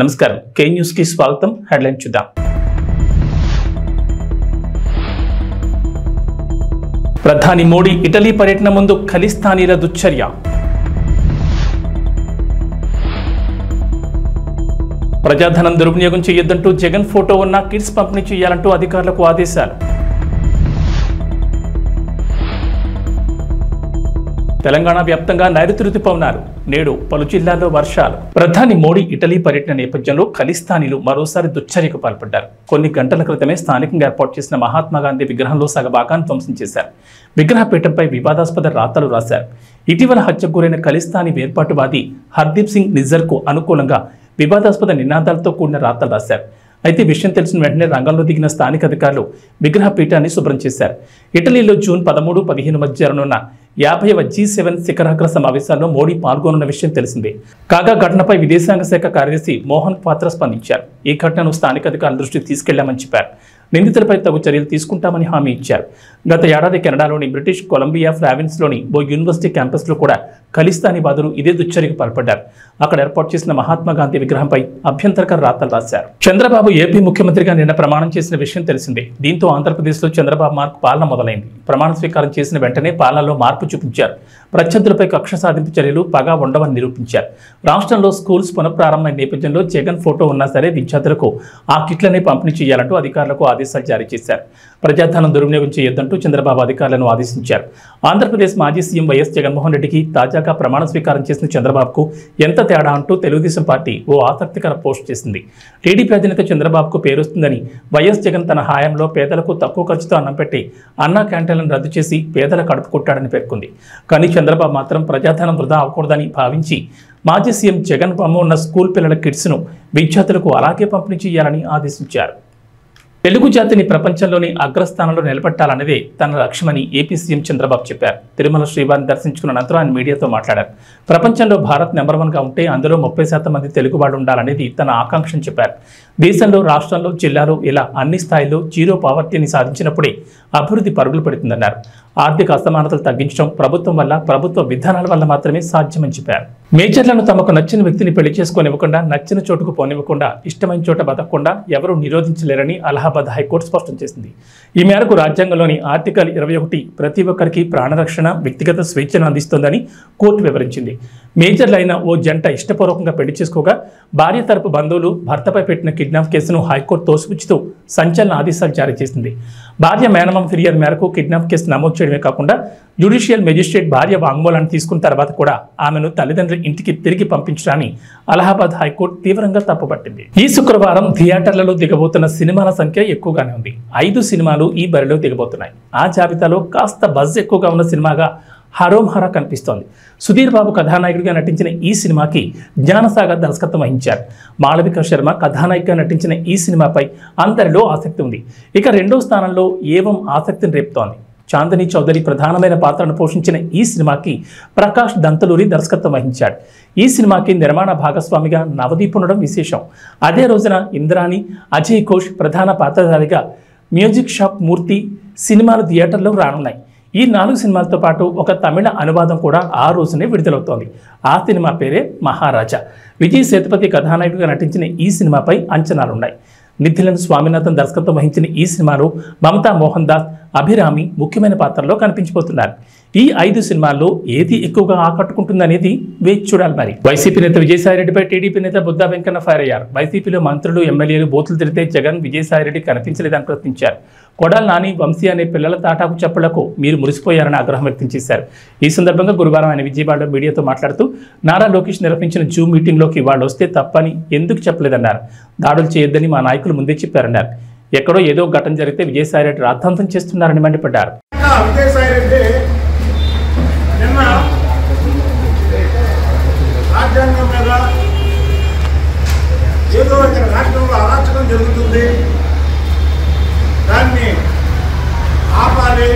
నమస్కారం కే న్యూస్ కి స్వాగతం. హెడ్లైన్ చూద్దాం. ప్రధాని మోడీ ఇటలీ పర్యటన ముందు ఖలిస్తానీల దుశ్చర్య. ప్రజాధనం దుర్వినియోగం చేయొద్దంటూ జగన్ ఫోటో ఉన్న కిట్స్ పంపిణీ చేయాలంటూ అధికారులకు ఆదేశాలు. తెలంగాణ వ్యాప్తంగా నైరుతి రుతుపవనాలు, నేడు పలు జిల్లాల్లో వర్షాలు. ప్రధాని మోడీ ఇటలీ పర్యటన నేపథ్యంలో ఖలిస్తానీలు మరోసారి దుశ్చర్యకు పాల్పడ్డారు. కొన్ని గంటల క్రితమే స్థానికంగా ఏర్పాటు చేసిన మహాత్మాగాంధీ విగ్రహంలో సగభాగాన్ని ధ్వంసం చేశారు. విగ్రహపీఠంపై వివాదాస్పద రాతలు రాశారు. ఇటీవల హత్యకు గురైన ఖలిస్తానీ వేర్పాటువాది హర్దీప్ సింగ్ నిజ్జర్కు అనుకూలంగా వివాదాస్పద నినాదాలతో కూడిన రాతలు రాశారు. అయితే విషయం తెలిసిన వెంటనే రంగంలో దిగిన స్థానిక అధికారులు విగ్రహ పీఠాన్ని శుభ్రం చేశారు. ఇటలీలో జూన్ 13-15 మధ్య జరగనున్న 50వ G7 శిఖరాగ్ర సమావేశాల్లో మోడీ పాల్గొనున్న విషయం తెలిసిందే. కాగా ఘటనపై విదేశాంగ శాఖ కార్యదర్శి మోహన్ పాత్ర స్పందించారు. ఈ ఘటనను స్థానిక అధికారుల దృష్టికి తీసుకెళ్లామని చెప్పారు. నిందితులపై తగు చర్యలు తీసుకుంటామని హామీ ఇచ్చారు. గత ఏడాది కెనడాలోని బ్రిటిష్ కొలంబియా ప్రావిన్స్లోని ఓ యూనివర్సిటీ క్యాంపస్లో కూడా ఖలిస్తానీ బాధలు ఇదే దుశ్చర్యకు పాల్పడ్డారు. అక్కడ ఏర్పాటు చేసిన మహాత్మాగాంధీ విగ్రహంపై అభ్యంతరకర రాతలు రాశారు. చంద్రబాబు ఏపీ ముఖ్యమంత్రిగా నిన్న ప్రమాణం చేసిన విషయం తెలిసిందే. దీంతో ఆంధ్రప్రదేశ్లో చంద్రబాబు మార్కు పాలన మొదలైంది. ప్రమాణ స్వీకారం చేసిన వెంటనే పాలనలో మార్పు చూపించారు. ప్రత్యర్థులపై కక్ష సాధింపు చర్యలు పగా ఉండవని నిరూపించారు. రాష్ట్రంలో స్కూల్స్ పునఃప్రారంభమైన నేపథ్యంలో జగన్ ఫోటో ఉన్నా సరే విద్యార్థులకు ఆ కిట్లనే పంపిణీ చేయాలంటూ అధికారులకు ఆదేశాలు జారీ చేశారు. ప్రజాధనం దుర్వినియోగం చేయొద్దంటూ చంద్రబాబు అధికారులను ఆదేశించారు. ఆంధ్రప్రదేశ్ మాజీ సీఎం వైఎస్ జగన్మోహన్ రెడ్డికి తాజాగా ప్రమాణ స్వీకారం చేసిన చంద్రబాబుకు ఎంత తేడా అంటూ తెలుగుదేశం పార్టీ ఓ ఆసక్తికర పోస్ట్ చేసింది. టీడీపీ అధినేత చంద్రబాబుకు పేరొస్తుందని వైఎస్ జగన్ తన హయాంలో పేదలకు తక్కువ ఖర్చుతో అన్నం పెట్టి అన్నా క్యాంటీన్లను రద్దు చేసి పేదల కడుపు కొట్టాడని పేర్కొంది. కానీ చంద్రబాబు మాత్రం ప్రజాధనం వృధా అవ్వకూడదని భావించి మాజీ సీఎం జగన్ బొమ్మ ఉన్న స్కూల్ పిల్లల కిట్స్ను విద్యార్థులకు అలాగే పంపిణీ చేయాలని ఆదేశించారు. తెలుగు జాతిని ప్రపంచంలోని అగ్రస్థానంలో నిలబెట్టాలన్నదే తన లక్ష్యమని ఏపీ సీఎం చంద్రబాబు చెప్పారు. తిరుమల శ్రీవారిని దర్శించుకున్న అనంతరం ఆయన మీడియాతో మాట్లాడారు. ప్రపంచంలో భారత్ నెంబర్ 1గా ఉంటే అందులో 30% మంది తెలుగువాడు ఉండాలనేది తన ఆకాంక్షని చెప్పారు. దేశంలో, రాష్ట్రంలో, జిల్లాలో ఇలా అన్ని స్థాయిల్లో జీరో పావర్టీని సాధించినప్పుడే అభివృద్ధి పరుగులు పెడుతుందన్నారు. ఆర్థిక అసమానతలు తగ్గించడం ప్రభుత్వం వల్ల, ప్రభుత్వ విధానాల వల్ల మాత్రమే సాధ్యమని చెప్పారు. మేజర్లను తమకు నచ్చిన వ్యక్తిని పెళ్లి చేసుకోనివ్వకుండా, నచ్చిన చోటుకు పోనివ్వకుండా, ఇష్టమైన చోట బతకకుండా ఎవరూ నిరోధించలేరని అలహాబాద్ హైకోర్టు స్పష్టం చేసింది. ఈ మేరకు రాజ్యాంగంలోని ఆర్టికల్ 21 ప్రతి ఒక్కరికి ప్రాణరక్షణ, వ్యక్తిగత స్వేచ్ఛను అందిస్తోందని కోర్టు వివరించింది. మేజర్లైన ఓ జంట ఇష్టపూర్వకంగా పెళ్లి చేసుకోగా భార్య తరపు బంధువులు భర్తపై పెట్టిన కిడ్నాప్ కేసును హైకోర్టు తోసిపుచ్చుతూ సంచలన ఆదేశాలు జారీ చేసింది. భార్య మేనమామ ఫిర్యాదు మేరకు కిడ్నాప్ కేసు నమోదు చేయడమే కాకుండా జ్యుడిషియల్ మెజిస్ట్రేట్ భార్య వాంగ్మూలాన్ని తీసుకున్న తర్వాత కూడా ఆమెను తల్లిదండ్రుల ఇంటికి తిరిగి పంపించడాన్ని అలహాబాద్ హైకోర్టు తీవ్రంగా తప్పుపట్టింది. ఈ శుక్రవారం థియేటర్లలో దిగబోతున్న సినిమాల సంఖ్య ఎక్కువగానే ఉంది. 5 సినిమాలు ఈ బరిలో దిగబోతున్నాయి. ఆ జాబితాలో కాస్త బజ్ ఎక్కువగా ఉన్న సినిమాగా హరోం హరా కనిపిస్తోంది. సుధీర్ బాబు కథానాయకుడిగా నటించిన ఈ సినిమాకి జ్ఞానసాగర్ దర్శకత్వం వహించారు. మాళవిక శర్మ కథానాయికగా నటించిన ఈ సినిమాపై అందరిలో ఆసక్తి ఉంది. ఇక 2వ స్థానంలో ఏవం ఆసక్తిని రేపుతోంది. చాందిని చౌదరి ప్రధానమైన పాత్రను పోషించిన ఈ సినిమాకి ప్రకాష్ దంతలూరి దర్శకత్వం వహించాడు. ఈ సినిమాకి నిర్మాణ భాగస్వామిగా నవదీప్ ఉండడం విశేషం. అదే రోజున ఇంద్రాణి, అజయ్ ఘోష్ ప్రధాన పాత్రధారిగా మ్యూజిక్ షాప్ మూర్తి సినిమాలు థియేటర్లో రానున్నాయి. ఈ 4 సినిమాలతో పాటు ఒక తమిళ అనువాదం కూడా ఆ రోజునే విడుదలవుతోంది. ఆ సినిమా పేరే మహారాజా. విజయ్ సేతుపతి కథానాయకుడిగా నటించిన ఈ సినిమాపై అంచనాలున్నాయి. నిథిలన్ స్వామినాథన్ దర్శకత్వం వహించిన ఈ సినిమాలో మమతా మోహన్ దాస్, అభిరామి ముఖ్యమైన పాత్రల్లో కనిపించబోతున్నారు. ఈ 5 సినిమాల్లో ఏది ఎక్కువగా ఆకట్టుకుంటుందనేది వేచి చూడాలి. మరి వైసీపీ నేత విజయసాయిరెడ్డిపై టీడీపీ నేత బుద్ధా వెంకన్న ఫైర్ అయ్యారు. వైసీపీలో మంత్రులు, ఎమ్మెల్యేలు బూతులు తిరిగితే జగన్ విజయసాయిరెడ్డి కనిపించలేదని ప్రశ్నించారు. కొడాలి నాని, వంశీ అనే పిల్లల తాటాకు చెప్పులకు మీరు మురిసిపోయారని ఆగ్రహం వ్యక్తం చేశారు. ఈ సందర్భంగా గురువారం ఆయన విజయవాడలో మీడియాతో మాట్లాడుతూ నారా లోకేష్ నిర్వహించిన జూమ్ మీటింగ్లోకి వాళ్ళు వస్తే తప్పని ఎందుకు చెప్పలేదన్నారు. దాడులు చేయొద్దని మా నాయకులు ముందే చెప్పారన్నారు. ఎక్కడో ఏదో ఘటన జరిగితే విజయసాయిరెడ్డి రాద్ధాంతం చేస్తున్నారని మండిపడ్డారు. రాజ్యాంగం మీద ఏదో ఇక్కడ రాష్ట్రంలో అరాచకం జరుగుతుంది, దాన్ని ఆపాలి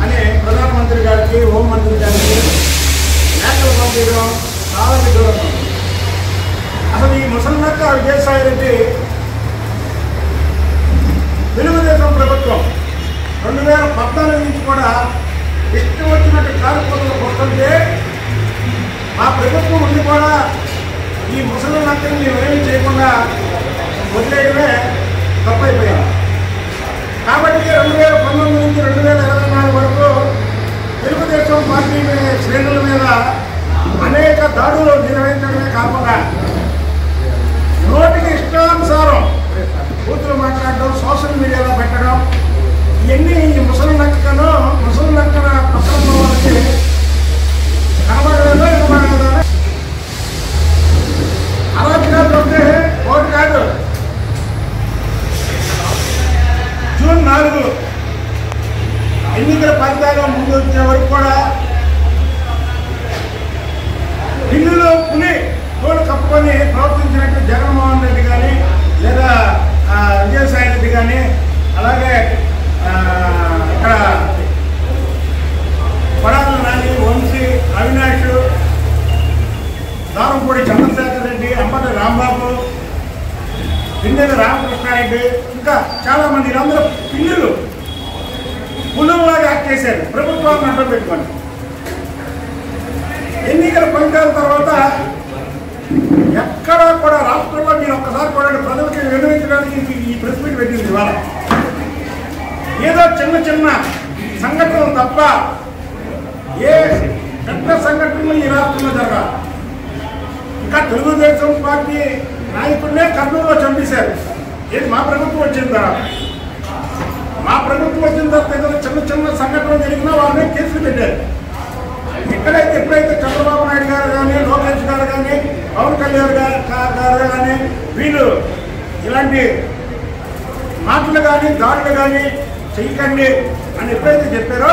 అని ప్రధానమంత్రి గారికి, హోంమంత్రి గారికి లేఖలు పంపించడం చాలా విధంగా. అసలు ఈ ముసలినక్క విజయసాయిరెడ్డి తెలుగుదేశం ప్రభుత్వం 2014 నుంచి కూడా ఇష్టం వచ్చినట్టు కార్యక్రమాలు వస్తుంటే మా ప్రభుత్వం ఉండి కూడా ఈ ముసలి నక్కని ఏమీ చేయకుండా వదిలేయడమే తప్పైపోయింది. కాబట్టి 2019 నుంచి 2024 వరకు తెలుగుదేశం పార్టీ శ్రేణుల మీద అనేక దాడులు నిర్వహించడమే కాకుండా నోటికి ఇష్టానుసారం బూతులు మాట్లాడడం, సోషల్ మీడియాలో పెట్టడం, ఇవన్నీ ఈ ముసలి నక్కన పక్కన వాళ్ళకి కనబడలేదో ఇవ్వబడలేదో అరాచకాలు ఉంటే ఒకటి కాదు. జూన్ 4 ఎన్నికల ఫలితాలు ముందు వచ్చే వరకు కూడా బిల్లులో తోలు కప్పుకొని ప్రవర్తించినట్టు జగన్మోహన్ రెడ్డి కానీ లేదా విజయసాయి రెడ్డి కానీ, అలాగే ఇక్కడ కొడాలి నాని, వంశీ, అవినాష్, దారంపూడి చంద్రశేఖర్ రెడ్డి, అంబటి రాంబాబు, పిన్నెల రామకృష్ణారెడ్డి, ఇంకా చాలామంది వీళ్ళందరూ పిల్లులు పులులాగా యాక్ట్ చేశారు ప్రభుత్వాన్ని అడ్డం పెట్టుకొని. ఎన్నికల ఫలితాల తర్వాత ఎక్కడా కూడా రాష్ట్రంలో మీరు ఒక్కసారి కూడా ప్రజలకి వినియోగించడానికి ఈ ప్రెస్ మీట్ పెట్టింది. ఇవాళ ఏదో చిన్న సంఘటనలు తప్ప ఏ పెద్ద సంఘటనలు ఈ రాష్ట్రంలో జరగాలి. ఇంకా తెలుగుదేశం పార్టీ నాయకుడినే కర్నూలులో చంపేశారు. ఏది మా ప్రభుత్వం వచ్చిన తర్వాత. మా ప్రభుత్వం వచ్చిన తర్వాత ఏదైనా చిన్న సంఘటనలు జరిగినా వాళ్ళని కేసులు పెట్టారు. ఎప్పుడైతే చంద్రబాబు నాయుడు గారు కానీ, లోకేష్ గారు కానీ, పవన్ కళ్యాణ్ గారు కానీ వీళ్ళు ఇలాంటి మాటలు కానీ దాడులు కానీ చెయ్యకండి అని ఎప్పుడైతే చెప్పారో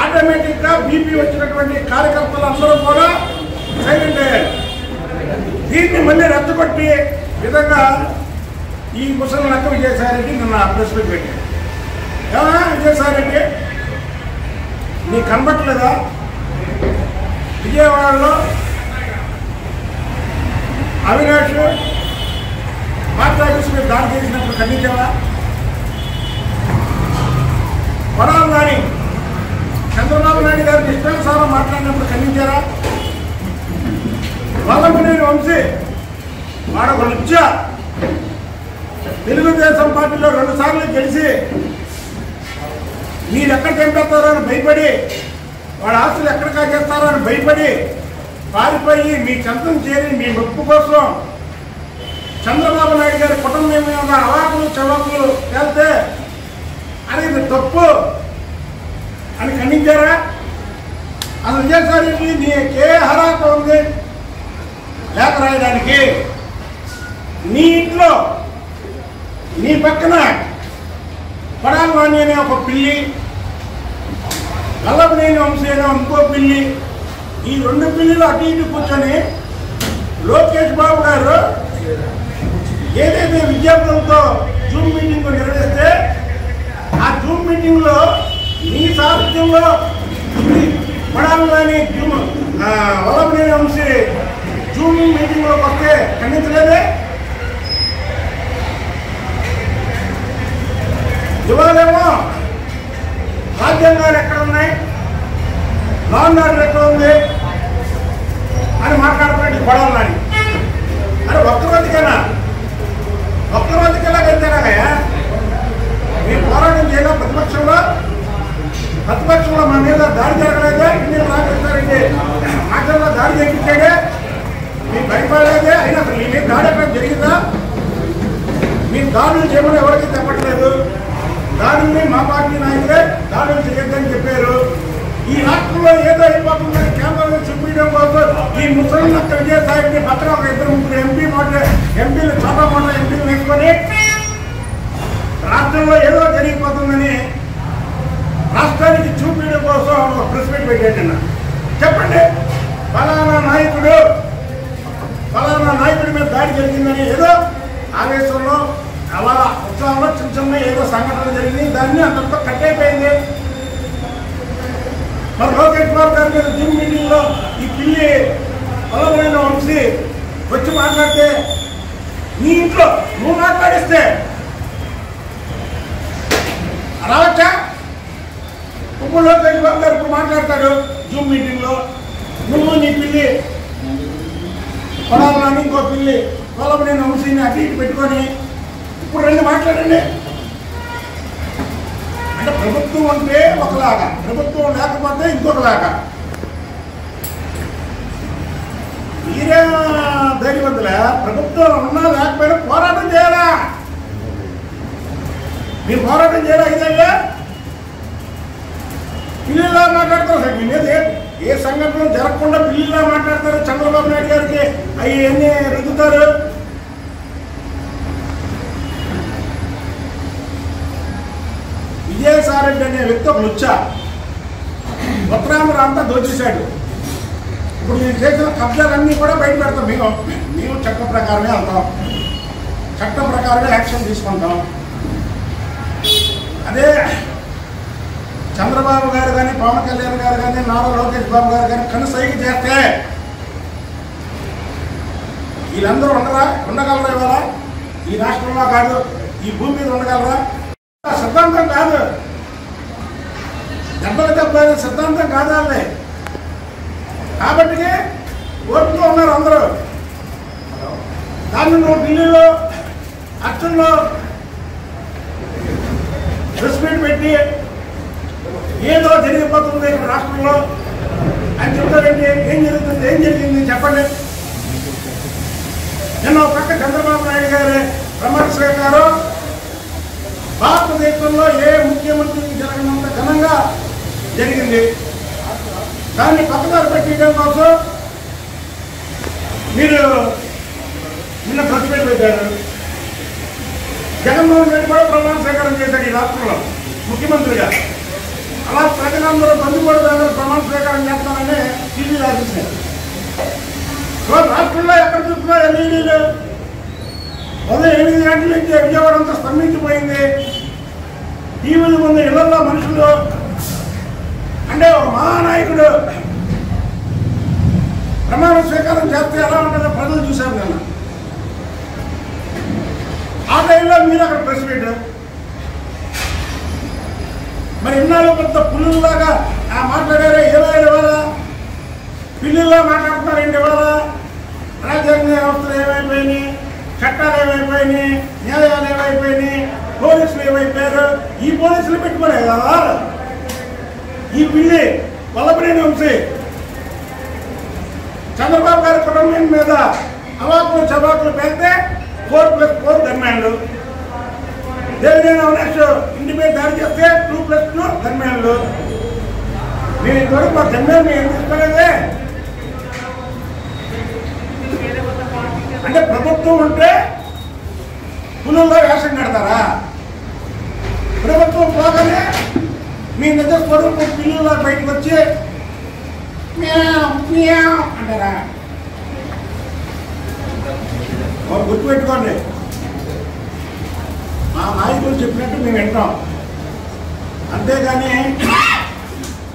ఆటోమేటిక్గా బీపీ వచ్చినటువంటి కార్యకర్తలు అందరూ కూడా సైలెంట్ అయ్యారు. దీన్ని మళ్ళీ రెచ్చగొట్టి విధంగా ఈ ముసలి నక్క విజయసాయిరెడ్డి నిన్న ప్రెస్ మీట్ పెట్టారు. ఏమన్నా విజయసాయిరెడ్డి నీకు కనబట్టలేదా? విజయవాడలో అవినాష్ పార్టీ ఆఫీస్ మీద దాడి చేసినప్పుడు ఖండించావా? కొడాలి నాని చంద్రబాబు నాయుడు గారికి ఇష్టానుసారం మాట్లాడినప్పుడు ఖండించారా? వల్లభనేని వంశీ వాడొక లుచ్చ తెలుగుదేశం పార్టీలో 2 సార్లు గెలిచి మీరు ఎక్కడ చంపేస్తారో అని భయపడి, వాడి ఆస్తులు ఎక్కడ కాజేస్తారో అని భయపడి పారిపోయి మీ చెంతం చేరి మీ మెప్పు కోసం చంద్రబాబు నాయుడు గారి కుటుంబం మీద అవాకులు చవాకులు వెళ్తే అది తప్పు అని ఖండించారా? అసలు విజయసాయి నీకే అర్హత ఉంది లేఖ రాయడానికి? నీ ఇంట్లో నీ పక్కన కొడాలి నాని అనే ఒక పిల్లి, వల్లభనేని వంశీ అనే ఇంకో పిల్లి, ఈ 2 పిల్లిలు అటు ఇటు కూర్చొని లోకేష్ బాబు గారు ఏదైతే విద్యార్థులతో జూమ్ మీటింగ్ నిర్వహిస్తే ఆ జూమ్ మీటింగ్లో నీ సాహిత్యంలో కొడాలి నాని వల్లభనేని వంశీ జూమ్ మీటింగ్లోకి వస్తే ఖండించలేదే? ఇవాళేమో రాజ్యాంగాలు ఎక్కడ ఉన్నాయి, లా అండ్ ఆర్డర్ ఎక్కడ ఉంది అని మాట్లాడుతున్నాడు కొడాలి నాని. అరే ఒక్కరోజుకైనా వెళ్తేనాగయ్యా మీరు పోరాటం చేయగా ప్రతిపక్షంలో మన మీద దాడి జరగలేదే? ఇండియన్ రామకృష్ణారెడ్డి మాటల్లో దాడి చేయించాడే? మీకు భయపడలేదే? అయినా అసలు మీ మీద దాడి ఎక్కడ జరిగిందా? మీరు దాడులు చేయమని ఎవరికి చెప్పట్లేదు. దాడుల్ని మా పార్టీ నాయకులే దాడులు చేయొద్దని చెప్పారు. ఈ రాష్ట్రంలో ఏదో అయిపోతుందని కేంద్రంలో చూపించడం కోసం ఈ ముసలి నక్క విజయసాయిని పక్కన ఒక 2-3 ఎంపీలు చోటా మోటా ఎంపీలు వేసుకొని రాష్ట్రంలో ఏదో జరిగిపోతుందని రాష్ట్రానికి చూపించడం కోసం ఒక ప్రెస్ మీట్ పెట్టేటన్నా. చెప్పండి, ఫలానా నాయకుడి మీద దాడి జరిగిందని ఏదో ఆవేశంలో అలా ఉత్సాహంలో చిన్న ఏదో సంఘటన జరిగింది, దాన్ని అంతతో కట్టయిపోయింది. మరి లోకేష్ బాబు గారి మీద జూమ్ మీటింగ్లో ఈ పిల్లి వల్లభనేని వంశీ వచ్చి మాట్లాడితే నీ ఇంట్లో నువ్వు మాట్లాడిస్తే రావచ్చా? ఇప్పుడు లోకేష్ బాబు గారు ఇప్పుడు మాట్లాడతాడు జూమ్ మీటింగ్లో, నువ్వు నీ పిల్లి కొడాలని ఇంకో పిల్లి వల్లభనేని వంశీని అటు ఇటు పెట్టుకొని ఇప్పుడు రెండు మాట్లాడండి. అంటే ప్రభుత్వం ఉంటే ఒకలాగా, ప్రభుత్వం లేకపోతే ఇంకొకలాగా. మీరే ధైర్యవంతులే, ప్రభుత్వం ఉన్నా లేకపోయినా పోరాటం చేయాలా? మీరు పోరాటం చేయాలా? ఇదే పిల్లిలా మాట్లాడతారు సార్. మీ మీద ఏ సంఘటన జరగకుండా పిల్లిలా మాట్లాడతారు. చంద్రబాబు నాయుడు గారికి అవి ఎన్ని రుద్దుతారు. విజయసాయిరెడ్డి అనే వ్యక్తి ఒక లుచ్చా ఉత్తరాంధ్ర అంతా దోచేశాడు. ఇప్పుడు నేను చేసిన కబ్జాలన్నీ కూడా బయట పెడతాం. మేము చట్టం ప్రకారమే వెళ్తాం, చట్టం ప్రకారమే యాక్షన్ తీసుకుంటాం. అదే చంద్రబాబు గారు కానీ, పవన్ కళ్యాణ్ గారు కానీ, నారా లోకేష్ బాబు గారు కానీ కనుసైగ చేస్తే వీళ్ళందరూ ఉండగలరా? ఇవాళ ఈ రాష్ట్రంలో కాదు, ఈ భూమి మీద ఉండగలరా? సిద్ధాంతం కాదు, దెబ్బలు దెబ్బలు సిద్ధాంతం కాదాలే. కాబట్టి ఓర్పుతో ఉన్నారు అందరూ. దాన్ని నువ్వు ఢిల్లీలో అర్చనలో ప్రెస్ మీట్ పెట్టి ఏదో జరిగిపోతుంది రాష్ట్రంలో అని చెప్తారండి. ఏం జరుగుతుంది, ఏం జరిగింది చెప్పండి. నిన్న ఒక పక్క చంద్రబాబు నాయుడు గారి ప్రమాణ స్వీకారం భారతదేశంలో ఏ ముఖ్యమంత్రికి జరగనంత ఘనంగా జరిగింది. దాన్ని పక్కదారి పెట్టడం కోసం మీరు నిన్న ప్రెస్ మీట్ పెట్టారు. జగన్మోహన్ రెడ్డి కూడా ప్రమాణ స్వీకారం చేశాడు ఈ రాష్ట్రంలో ముఖ్యమంత్రిగా. అలా ప్రజలందరూ బంధుపడదారు ప్రమాణ స్వీకారం చేస్తానని టీవీ రాసేసారు. రాష్ట్రంలో ఎక్కడ చూసినా ఎల్ఈడీలు ఉదయం 8 గంటల నుంచి విజయవాడ అంతా స్తంభించిపోయింది. టీవీల ముందు ఇళ్లలో మనుషులు అంటే ఒక మహానాయకుడు ప్రమాణ స్వీకారం చేస్తే ఎలా ఉంటుందో ప్రజలు చూశారు కదా. ఆ టైంలో మీరు అక్కడ ప్రెస్ మీట్ మరి ఇన్నాళ్ళు పెద్ద పుల్లులాగా మాట్లాడారే. ఇవాళ పిల్లుల్లా మాట్లాడుతున్నారు. ఏంటి ఇవాళ రాజ్యాంగ వ్యవస్థలు ఏమైపోయినాయి, చట్టాలు ఏమైపోయినాయి, న్యాయాలు ఏమైపోయినాయి, పోలీసులు ఏమైపోయారు. ఈ పోలీసులు పెట్టుకోలే కదా ఈ పిల్లి వల్లభనేని వంశీ చంద్రబాబు గారి కుటుంబం మీద అవాకులు చబాకులు పెడితే 4+4 ధర్మాలు. దేవినేని అవినాష్ ఇంటి మీద దాడి చేస్తే 2+2 ధర్మాలు. మీరు ఇంతవరకు మా ధర్మాన్ని ఏం తీసుకోలేదే. అంటే ప్రభుత్వం ఉంటే పులుల్లో వేషం కడతారా? ప్రభుత్వం పోగానే మీ నిజ స్వరూపం పిల్లుల్లో బయటకు వచ్చి అంటారా? గుర్తుపెట్టుకోండి, మా నాయకులు చెప్పినట్టు మేము వింటాం. అంతేగాని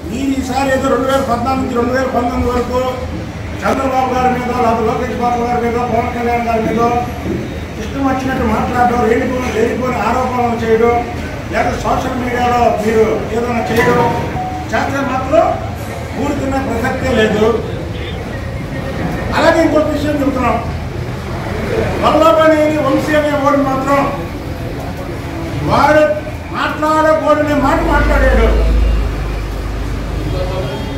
మీరు ఈసారి ఏదో 2014 నుంచి 2019 వరకు చంద్రబాబు గారి మీద, లేదా లోకేష్ బాబు గారి మీద, పవన్ కళ్యాణ్ గారి మీద ఇష్టం వచ్చినట్టు మాట్లాడడం, లేనిపోని ఆరోపణలు చేయడం, లేదా సోషల్ మీడియాలో మీరు ఏదైనా చేయడం చేస్తే మాత్రం ఊరుకున్న ప్రసక్తే లేదు. అలాగే ఇంకొక విషయం చెబుతున్నాం. వల్లభనేని వంశీ అనే వాడు మాత్రం వాడు మాట్లాడకూడనే మాట మాట్లాడాడు.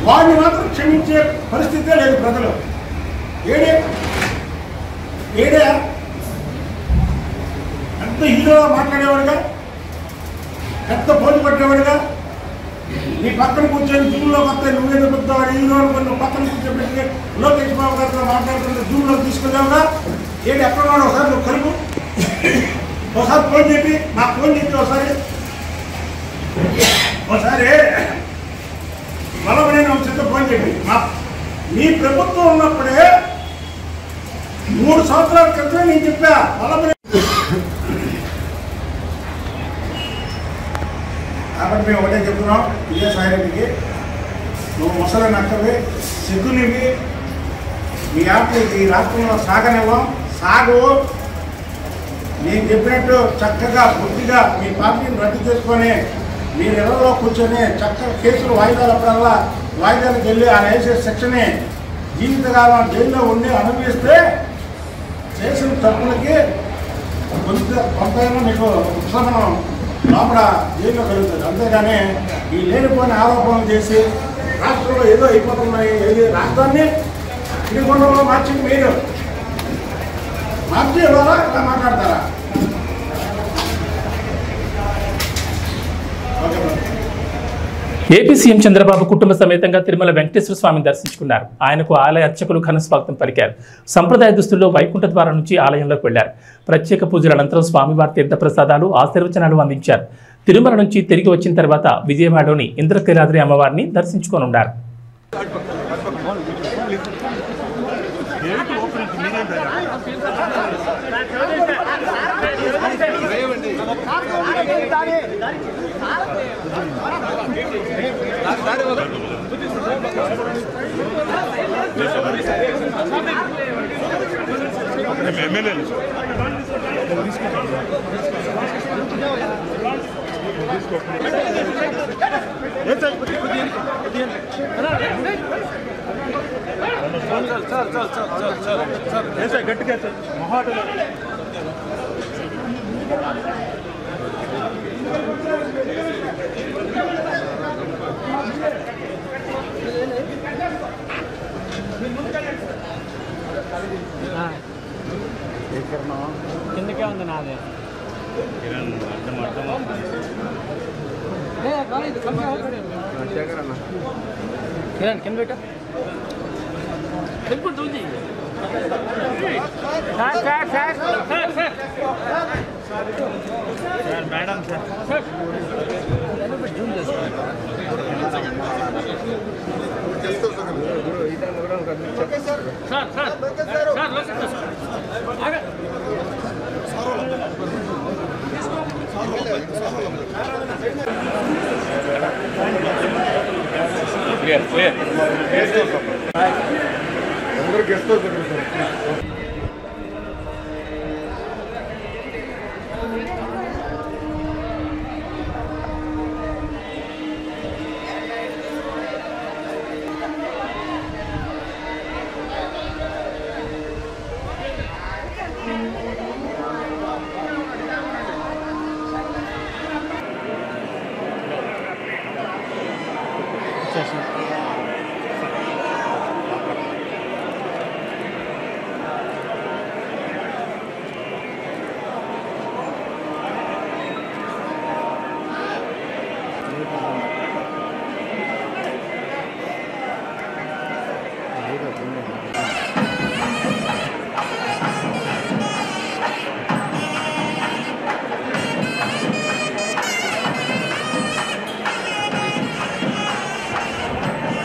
వాడిని మాత్రం క్షమించే పరిస్థితే లేదు ప్రజలు. ఏడే ఎంత హీరో మాట్లాడేవాడుగా, ఎంత పోటీ పట్టేవాడుగా, నీ పక్కన కూర్చొని జూమ్లో వస్తే నువ్వేదో పెద్దవాడు హీరో అనుకుని పక్కన కూర్చోబెట్టి లోకేష్ బాబు గారితో మాట్లాడుతుంటే జూమ్లో తీసుకున్నావుగా. ఎక్కడున్నాడు ఒకసారి నువ్వు కలుపు, ఒకసారి ఫోన్ చెప్పి నాకు ఫోన్ చేసి ఒకసారి వల్లభనేని వంశీతో ఫోన్ చెప్పి మీ ప్రభుత్వం ఉన్నప్పుడే 3 సంవత్సరాల క్రితమే నేను చెప్పా వల్లభనేని. కాబట్టి మేము ఒకటే చెప్తున్నాం విజయసాయిరెడ్డికి, నువ్వు ముసలి నక్కవి, సిగ్గునివి, మీ ఆటలు ఈ రాష్ట్రంలో సాగనివ్వం, సాగు. నేను చెప్పినట్టు చక్కగా బుద్ధిగా మీ పార్టీని రద్దు చేసుకొని మీరు ఇళ్లలో కూర్చొని చక్కగా కేసులు వాయిదాలప్పుడల్లా వాయిదాలకు వెళ్ళి ఆ వేసే శిక్షని జీవితకాలం జైల్లో ఉండి అనుభవిస్తే చేసిన తప్పులకి కొంతైనా మీకు ఉపశమనం లోపల జైల్లో కలుగుతుంది. అంతేగాని ఈ లేనిపోయిన ఆరోపణలు చేసి రాష్ట్రంలో ఏదో అయిపోతున్నాయి, ఏది రాష్ట్రాన్ని ఇడికొండలో మార్చింది మీరు. మార్చి ఇవ్వాలా ఇలా మాట్లాడతారా? ఏపీ సీఎం చంద్రబాబు కుటుంబ సమేతంగా తిరుమల వెంకటేశ్వర స్వామిని దర్శించుకున్నారు. ఆయనకు ఆలయ అర్చకులు ఘన స్వాగతం పలికారు. సంప్రదాయ దుస్తుల్లో వైకుంఠ ద్వారం నుంచి ఆలయంలోకి వెళ్లారు. ప్రత్యేక పూజల అనంతరం స్వామివారి తీర్థ ప్రసాదాలు ఆశీర్వచనాలు అందించారు. తిరుమల నుంచి తిరిగి వచ్చిన తర్వాత విజయవాడలోని ఇంద్రకీలాద్రి అమ్మవారిని దర్శించుకోనున్నారు. కిందకే ఉంది నాదే కింద పెట్ట మేడం సార్ జూమ్ చేస్తారు.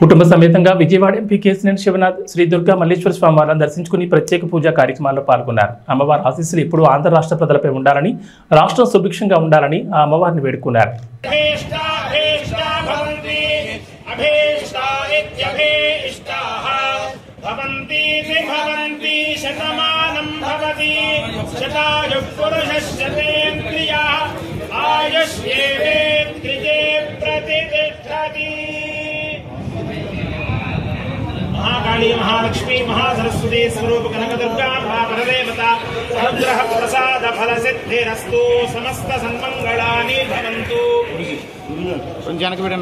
కుటుంబ సమేతంగా విజయవాడ ఎంపీ కేసినేని శివనాథ్ శ్రీ దుర్గా మల్లేశ్వర స్వామి వారిని దర్శించుకుని ప్రత్యేక పూజా కార్యక్రమాల్లో పాల్గొన్నారు. అమ్మవారి ఆశీస్సులు ఎప్పుడూ ఆంధ్ర రాష్ట్ర ప్రజలపై ఉండాలని, రాష్ట్రం సుభిక్షంగా ఉండాలని ఆ అమ్మవారిని వేడుకున్నారు. महाकाली महालक्ष्मी महासरस्वती स्वरूप कनकदुर्गा महापरदेवता अनुग्रह प्रसाद फल सिद्धिरस्तु समस्त सन्मंगलानि भवन्तु. जनक बेटा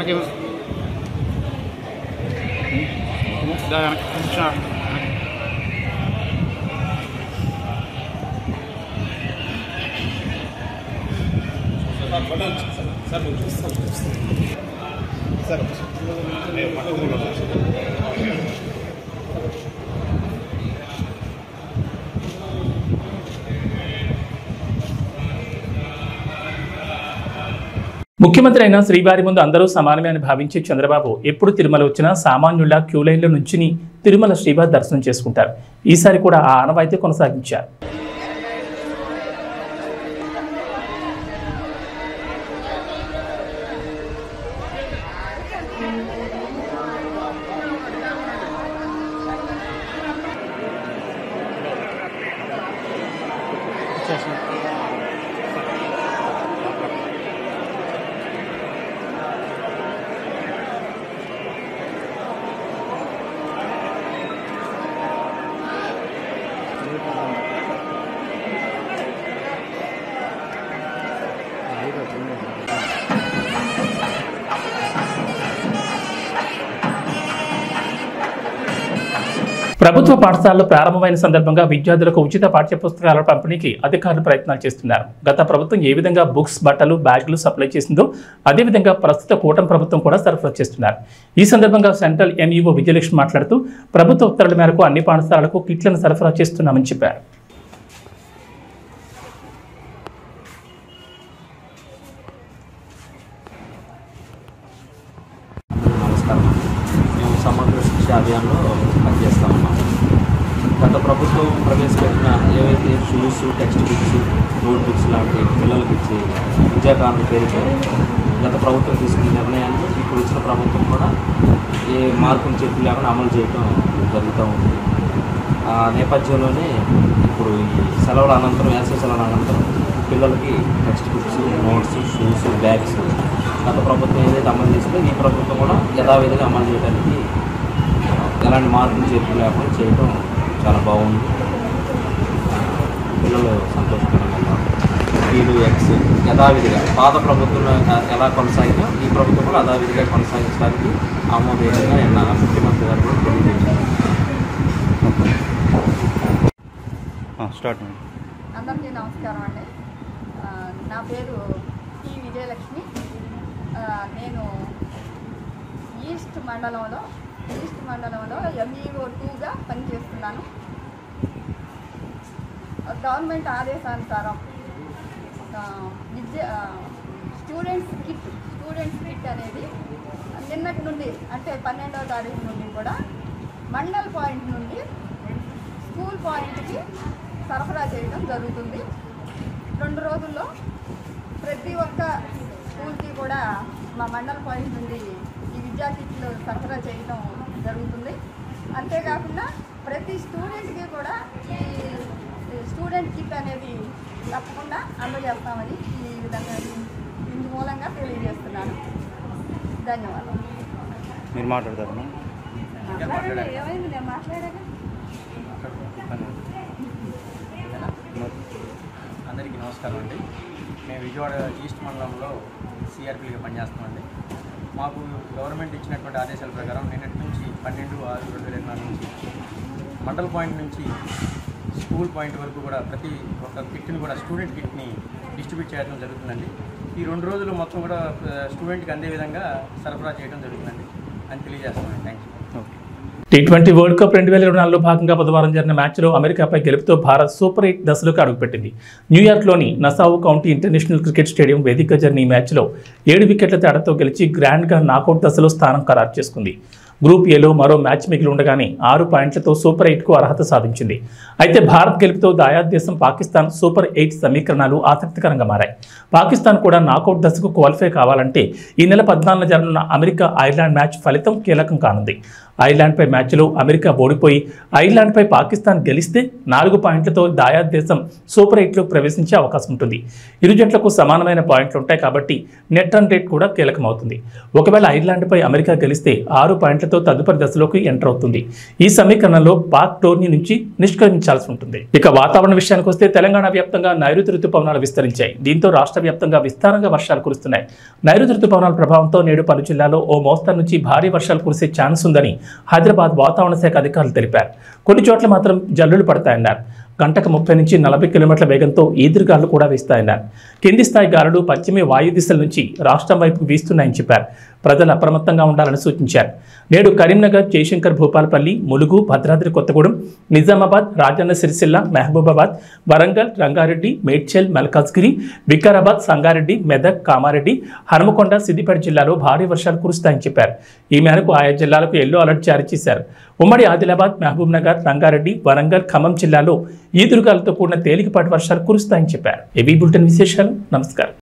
ముఖ్యమంత్రి అయిన శ్రీవారి ముందు అందరూ సమానమే అని భావించే చంద్రబాబు ఎప్పుడు తిరుమల వచ్చినా సామాన్యుల క్యూ లైన్లో నుంచి తిరుమల శ్రీవారి దర్శనం చేసుకుంటారు. ఈసారి కూడా ఆ ఆనవాయితీ కొనసాగించారు. ప్రభుత్వ పాఠశాలలు ప్రారంభమైన సందర్భంగా విద్యార్థులకు ఉచిత పాఠ్యపుస్తకాల పంపిణీకి అధికారులు ప్రయత్నాలు చేస్తున్నారు. గత ప్రభుత్వం ఏ విధంగా బుక్స్, బట్టలు, బ్యాగులు సప్లై చేసిందో అదేవిధంగా ప్రస్తుత కూటమి ప్రభుత్వం కూడా సరఫరా చేస్తున్నారు. ఈ సందర్భంగా సెంట్రల్ ఎంఈఓ విజయలక్ష్మి మాట్లాడుతూ ప్రభుత్వ ఉత్తర్వుల మేరకు అన్ని పాఠశాలలకు కిట్లను సరఫరా చేస్తున్నామని చెప్పారు. సమగ్ర శిక్ష అభియాన్లో పనిచేస్తూ ఉన్నాము. గత ప్రభుత్వం ప్రవేశపెట్టిన ఏవైతే shoes, text books, note books లాంటి పిల్లలకి ఇచ్చి విద్యాకారుల పేరుతో గత ప్రభుత్వం తీసుకున్న నిర్ణయాన్ని ఇప్పుడు వచ్చిన ప్రభుత్వం కూడా ఏ మార్పులు చెప్పి లేకుండా అమలు చేయడం జరుగుతూ ఉంది. ఆ నేపథ్యంలోనే ఇప్పుడు ఈ సెలవుల అనంతరం, వేసవి సెలవుల అనంతరం పిల్లలకి text books, notes, shoes, bags గత ప్రభుత్వం ఏదైతే అమలు చేసిందో ఈ ప్రభుత్వం కూడా యథావిధిగా అమలు చేయడానికి ఎలాంటి మార్పులు చేర్పులు లేకుండా చేయడం చాలా బాగుంది. పిల్లలు సంతోషకరంగా ఉన్నారు. వీళ్ళు ఎక్స్ యథావిధిగా పాత ప్రభుత్వం ఎలా కొనసాగినా ఈ ప్రభుత్వం కూడా యథావిధిగా కొనసాగించడానికి ఆమోదయోగ్యంగా నిన్న ముఖ్యమంత్రి గారు కూడా తెలియజేశారు. అందరికీ నమస్కారం అండి. నా పేరు టి విజయలక్ష్మి. నేను ఈస్ట్ మండలంలో ఎంఈఓ 2గా పనిచేస్తున్నాను. గవర్నమెంట్ ఆదేశానుసారం స్టూడెంట్స్ కిట్ అనేది నిన్నటి నుండి అంటే 12వ తారీఖు నుండి కూడా మండల్ పాయింట్ నుండి స్కూల్ పాయింట్కి సరఫరా చేయడం జరుగుతుంది. 2 రోజుల్లో ప్రతి ఒక్క స్కూల్కి కూడా మా మండల్ పాయింట్ నుండి ఈ విద్యా కిట్లు సరఫరా చేయడం జరుగుతుంది. అంతేకాకుండా ప్రతి స్టూడెంట్కి కూడా ఈ స్టూడెంట్ కిట్ అనేది తప్పకుండా అందజేస్తామని ఈ విధంగా ఇందు మూలంగా తెలియజేస్తున్నాను. ధన్యవాదాలు. మీరు మాట్లాడతారు ఏమైంది? నేను మాట్లాడాను. అందరికీ నమస్కారం అండి. మేము విజయవాడ ఈస్ట్ మండలంలో సిఆర్పీగా పనిచేస్తామండి. మాకు గవర్నమెంట్ ఇచ్చినటువంటి ఆదేశాల ప్రకారం నిన్నటి నుంచి 12/6/2024 నుంచి మండల్ పాయింట్ నుంచి స్కూల్ పాయింట్ వరకు కూడా ప్రతి ఒక్క కిట్ని కూడా స్టూడెంట్ కిట్ని డిస్ట్రిబ్యూట్ చేయడం జరుగుతుందండి. ఈ 2 రోజులు మొత్తం కూడా స్టూడెంట్కి అందే విధంగా సరఫరా చేయడం జరుగుతుందండి అని తెలియజేస్తామండి. Thank you. T20 world cup 2024లో భాగంగా బుధవారం జరిగిన మ్యాచ్లో అమెరికాపై గెలుపుతో భారత్ సూపర్ 8 దశలోకి అడుగుపెట్టింది. న్యూయార్క్లోని Nassau county international cricket stadium వేదికగా జరిగిన ఈ మ్యాచ్లో 7 వికెట్ల తేడాతో గెలిచి గ్రాండ్గా నాకౌట్ దశలో స్థానం ఖరారు చేసుకుంది. గ్రూప్ ఏలో మరో మ్యాచ్ మిగిలి ఉండగానే 6 పాయింట్లతో సూపర్ 8కు అర్హత సాధించింది. అయితే భారత్ గెలుపుతో దాయాద్ దేశం పాకిస్తాన్ సూపర్ 8 సమీకరణాలు ఆసక్తికరంగా మారాయి. పాకిస్తాన్ కూడా నాకౌట్ దశకు క్వాలిఫై కావాలంటే ఈ నెల 14న జరగనున్న అమెరికా ఐర్లాండ్ మ్యాచ్ ఫలితం కీలకం కానుంది. ఐర్లాండ్పై మ్యాచ్లో అమెరికా ఓడిపోయి ఐర్లాండ్పై పాకిస్తాన్ గెలిస్తే 4 పాయింట్లతో దాయాద్ దేశం సూపర్ 8లోకి ప్రవేశించే అవకాశం ఉంటుంది. ఇరు జట్లకు సమానమైన పాయింట్లు ఉంటాయి కాబట్టి నెట్ రన్ రేట్ కూడా కీలకమవుతుంది. ఒకవేళ ఐర్లాండ్పై అమెరికా గెలిస్తే 6 పాయింట్లతో తదుపరి దశలోకి ఎంటర్ అవుతుంది. ఈ సమీకరణలో పాక్ టోర్నీ నుంచి నిష్క్రమించాల్సి ఉంటుంది. ఇక వాతావరణ విషయానికి వస్తే తెలంగాణ వ్యాప్తంగా నైరుతి రుతుపవనాలు విస్తరించాయి. దీంతో రాష్ట్ర వ్యాప్తంగా విస్తారంగా వర్షాలు కురుస్తున్నాయి. నైరుతి రుతుపవనాల ప్రభావంతో నేడు పలు జిల్లాల్లో ఓ మోస్తరు నుంచి భారీ వర్షాలు కురిసే ఛాన్స్ ఉందని హైదరాబాద్ వాతావరణ శాఖ అధికారులు తెలిపారు. కొన్ని చోట్ల మాత్రం జల్లులు పడతాయన్నారు. గంటకు 30 నుంచి 40 కిలోమీటర్ల వేగంతో ఈదురుగాలు కూడా వీస్తాయన్నారు. కింది స్థాయి గాలులు పశ్చిమ వాయు దిశల నుంచి రాష్ట్రం వైపుకు వీస్తున్నాయని చెప్పారు. ప్రజలు అప్రమత్తంగా ఉండాలని సూచించారు. నేడు కరీంనగర్, జయశంకర్, భూపాలపల్లి, ములుగు, భద్రాద్రి కొత్తగూడెం, నిజామాబాద్, రాజన్న సిరిసిల్ల, మహబూబాబాద్, వరంగల్, రంగారెడ్డి, మేడ్చల్, మల్కాజ్గిరి, వికారాబాద్, సంగారెడ్డి, మెదక్, కామారెడ్డి, హనుమకొండ, సిద్దిపేట జిల్లాలో భారీ వర్షాలు కురుస్తాయని చెప్పారు. ఈ మేరకు ఆయా జిల్లాలకు ఎల్లో అలర్ట్ జారీ చేశారు. ఉమ్మడి ఆదిలాబాద్, మహబూబ్ నగర్, రంగారెడ్డి, వరంగల్, ఖమ్మం జిల్లాలో ఈదురుగాలతో కూడిన తేలికపాటి వర్షాలు కురుస్తాయని చెప్పారు. ఏబీ బులెటిన్ విశేషాలు. నమస్కారం.